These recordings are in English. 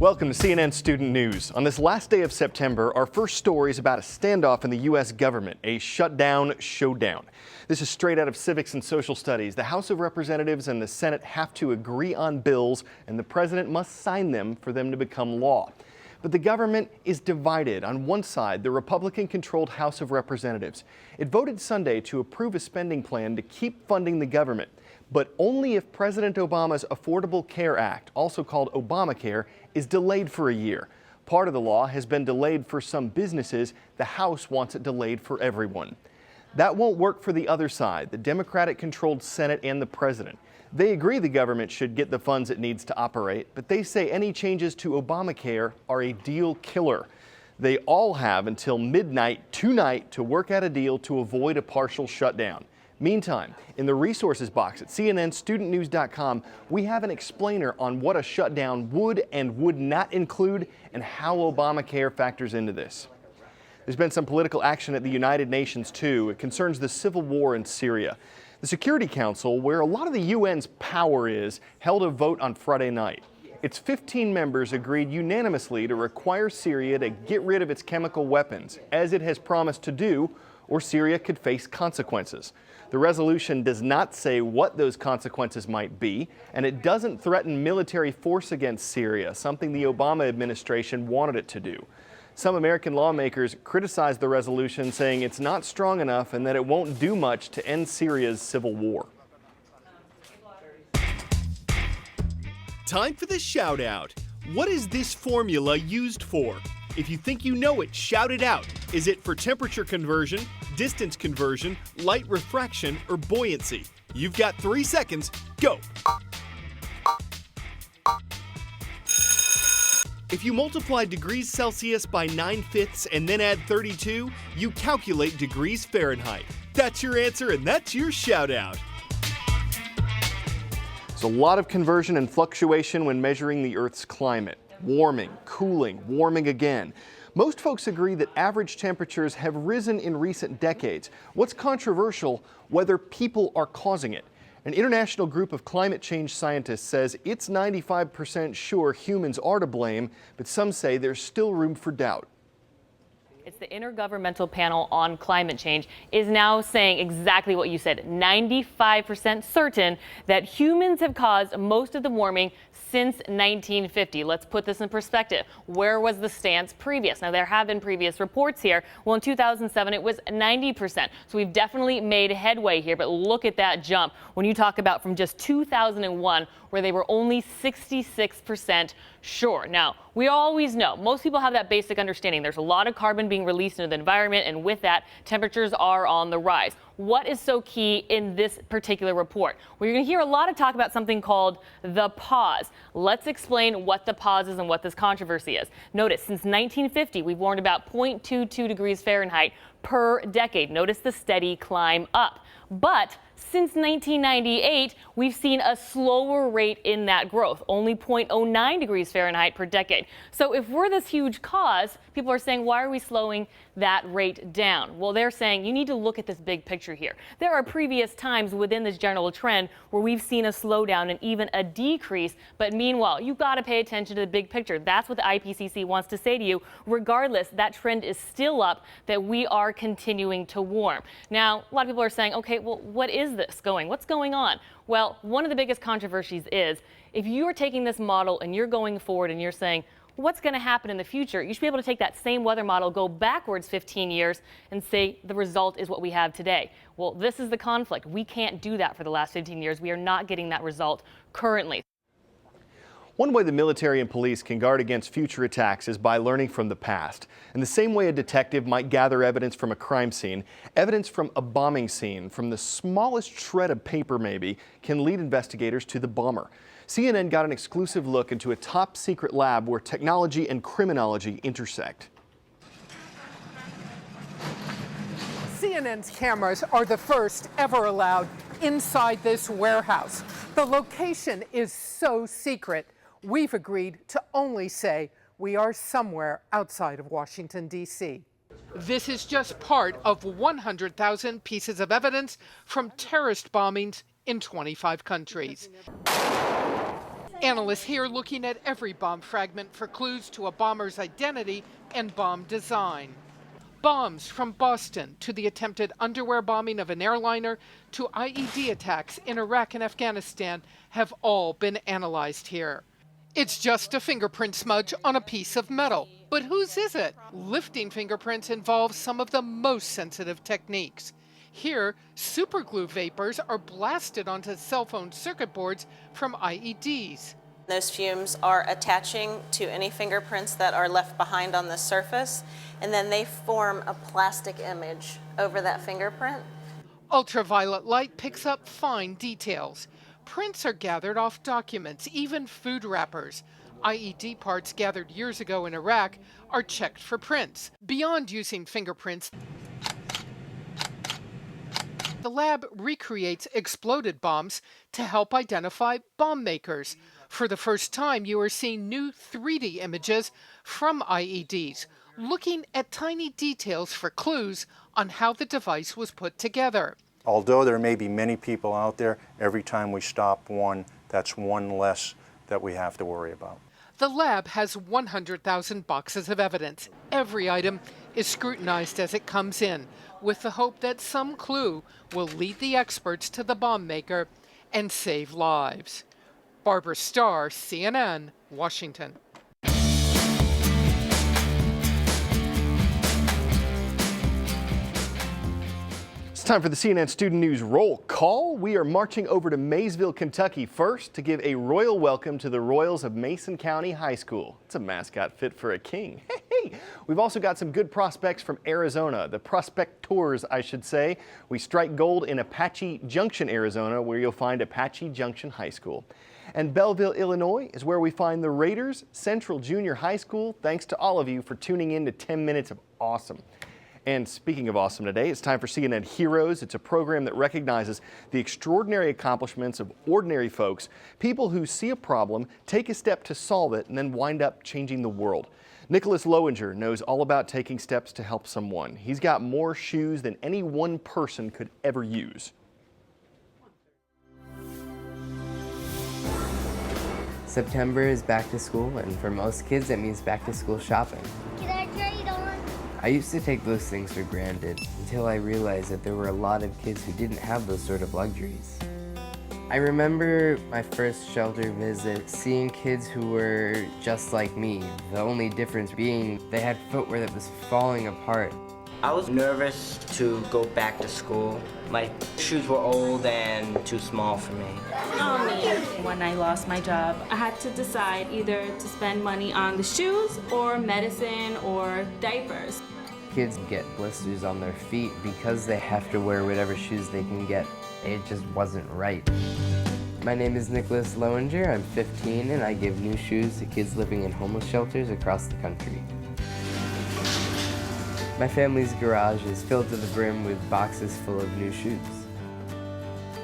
Welcome to CNN Student News. On this last day of September, our first story is about a standoff in the U.S. government, a shutdown showdown. This is straight out of civics and social studies. The House of Representatives and the Senate have to agree on bills, and the president must sign them for them to become law. But the government is divided. On one side, the Republican-controlled House of Representatives. It voted Sunday to approve a spending plan to keep funding the government, but only if President Obama's Affordable Care Act, also called Obamacare, is delayed for a year. Part of the law has been delayed for some businesses. The House wants it delayed for everyone. That won't work for the other side, the Democratic-controlled Senate and the president. They agree the government should get the funds it needs to operate, but they say any changes to Obamacare are a deal killer. They all have until midnight tonight to work out a deal to avoid a partial shutdown. Meantime, in the resources box at cnnstudentnews.com, we have an explainer on what a shutdown would and would not include and how Obamacare factors into this. There's been some political action at the United Nations, too. It concerns the civil war in Syria. The Security Council, where a lot of the UN's power is, held a vote on Friday night. Its 15 members agreed unanimously to require Syria to get rid of its chemical weapons, as it has promised to do, or Syria could face consequences. The resolution does not say what those consequences might be, and it doesn't threaten military force against Syria, something the Obama administration wanted it to do. Some American lawmakers criticized the resolution, saying it's not strong enough and that it won't do much to end Syria's civil war. Time for the shout out. What is this formula used for? If you think you know it, shout it out. Is it for temperature conversion, distance conversion, light refraction, or buoyancy? You've got 3 seconds. Go! If you multiply degrees Celsius by 9/5 and then add 32, you calculate degrees Fahrenheit. That's your answer, and that's your shout out. There's a lot of conversion and fluctuation when measuring the Earth's climate. Warming, cooling, warming again. Most folks agree that average temperatures have risen in recent decades. What's controversial, whether people are causing it. An international group of climate change scientists says it's 95% sure humans are to blame, but some say there's still room for doubt. It's the Intergovernmental Panel on Climate Change is now saying exactly what you said, 95% certain that humans have caused most of the warming since 1950. Let's put this in perspective. Where was the stance previous? Now, there have been previous reports here. Well, in 2007, it was 90%. So we've definitely made headway here, but look at that jump. When you talk about from just 2001, where they were only 66% sure. Now, we always know, most people have that basic understanding. There's a lot of carbon being released into the environment, and with that, temperatures are on the rise. What is so key in this particular report? Well, you're going to hear a lot of talk about something called the pause. Let's explain what the pause is and what this controversy is. Notice, since 1950, we've warned about 0.22 degrees Fahrenheit per decade. Notice the steady climb up. But since 1998, we've seen a slower rate in that growth, only 0.09 degrees Fahrenheit per decade. So if we're this huge cause, people are saying, why are we slowing that rate down? Well, they're saying you need to look at this big picture here. There are previous times within this general trend where we've seen a slowdown and even a decrease. But meanwhile, you've got to pay attention to the big picture. That's what the IPCC wants to say to you. Regardless, that trend is still up, that we are continuing to warm. Now, a lot of people are saying, OK, well, what is this going? What's going on? Well, one of the biggest controversies is if you are taking this model and you're going forward and you're saying, what's going to happen in the future? You should be able to take that same weather model, go backwards 15 years and say the result is what we have today. Well, this is the conflict. We can't do that for the last 15 years. We are not getting that result currently. One way the military and police can guard against future attacks is by learning from the past. In the same way a detective might gather evidence from a crime scene, evidence from a bombing scene, from the smallest shred of paper maybe, can lead investigators to the bomber. CNN got an exclusive look into a top secret lab where technology and criminology intersect. CNN's cameras are the first ever allowed inside this warehouse. The location is so secret, we've agreed to only say we are somewhere outside of Washington, D.C. This is just part of 100,000 pieces of evidence from terrorist bombings in 25 countries. Analysts here looking at every bomb fragment for clues to a bomber's identity and bomb design. Bombs from Boston to the attempted underwear bombing of an airliner to IED attacks in Iraq and Afghanistan have all been analyzed here. It's just a fingerprint smudge on a piece of metal. But whose is it? Lifting fingerprints involves some of the most sensitive techniques. Here, superglue vapors are blasted onto cell phone circuit boards from IEDs. Those fumes are attaching to any fingerprints that are left behind on the surface, and then they form a plastic image over that fingerprint. Ultraviolet light picks up fine details. Prints are gathered off documents, even food wrappers. IED parts gathered years ago in Iraq are checked for prints. Beyond using fingerprints, the lab recreates exploded bombs to help identify bomb makers. For the first time, you are seeing new 3D images from IEDs, looking at tiny details for clues on how the device was put together. Although there may be many people out there, every time we stop one, that's one less that we have to worry about. The lab has 100,000 boxes of evidence. Every item is scrutinized as it comes in, with the hope that some clue will lead the experts to the bomb maker and save lives. Barbara Starr, CNN, Washington. It's time for the CNN Student News Roll Call. We are marching over to Maysville, Kentucky first to give a royal welcome to the Royals of Mason County High School. It's a mascot fit for a king. Hey, we've also got some good prospects from Arizona, the prospectors, I should say. We strike gold in Apache Junction, Arizona, where you'll find Apache Junction High School. And Belleville, Illinois is where we find the Raiders Central Junior High School. Thanks to all of you for tuning in to 10 Minutes of Awesome. And speaking of awesome today, it's time for CNN Heroes. It's a program that recognizes the extraordinary accomplishments of ordinary folks, people who see a problem, take a step to solve it, and then wind up changing the world. Nicholas Lowinger knows all about taking steps to help someone. He's got more shoes than any one person could ever use. September is back to school, and for most kids, that means back to school shopping. Can I trade on? I used to take those things for granted until I realized that there were a lot of kids who didn't have those sort of luxuries. I remember my first shelter visit, seeing kids who were just like me, the only difference being they had footwear that was falling apart. I was nervous to go back to school. My shoes were old and too small for me. When I lost my job, I had to decide either to spend money on the shoes or medicine or diapers. Kids get blisters on their feet because they have to wear whatever shoes they can get. It just wasn't right. My name is Nicholas Lowinger. I'm 15 and I give new shoes to kids living in homeless shelters across the country. My family's garage is filled to the brim with boxes full of new shoes.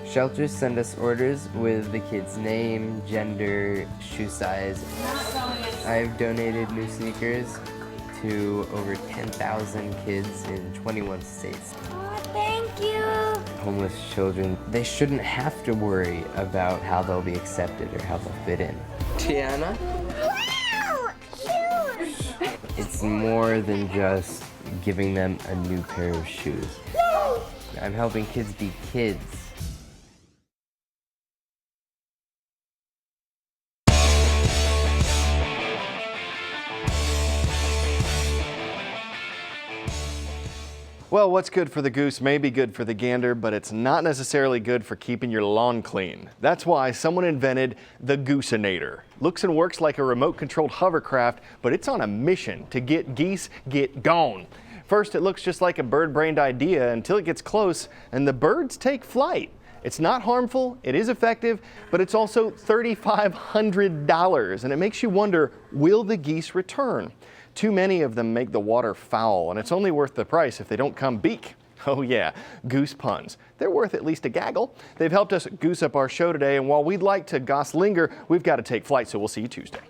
Shelters send us orders with the kid's name, gender, shoe size. I've donated new sneakers to over 10,000 kids in 21 states. Oh, thank you. Homeless children, they shouldn't have to worry about how they'll be accepted or how they'll fit in. Tiana? Wow! Shoes! It's more than just giving them a new pair of shoes. Yay! I'm helping kids be kids. Well, what's good for the goose may be good for the gander, but it's not necessarily good for keeping your lawn clean. That's why someone invented the Goosenator. Looks and works like a remote-controlled hovercraft, but it's on a mission to get geese get gone. First, it looks just like a bird-brained idea until it gets close and the birds take flight. It's not harmful, it is effective, but it's also $3,500, and it makes you wonder, will the geese return? Too many of them make the water foul, and it's only worth the price if they don't come beak. Oh yeah, goose puns. They're worth at least a gaggle. They've helped us goose up our show today, and while we'd like to goss linger, we've got to take flight, so we'll see you Tuesday.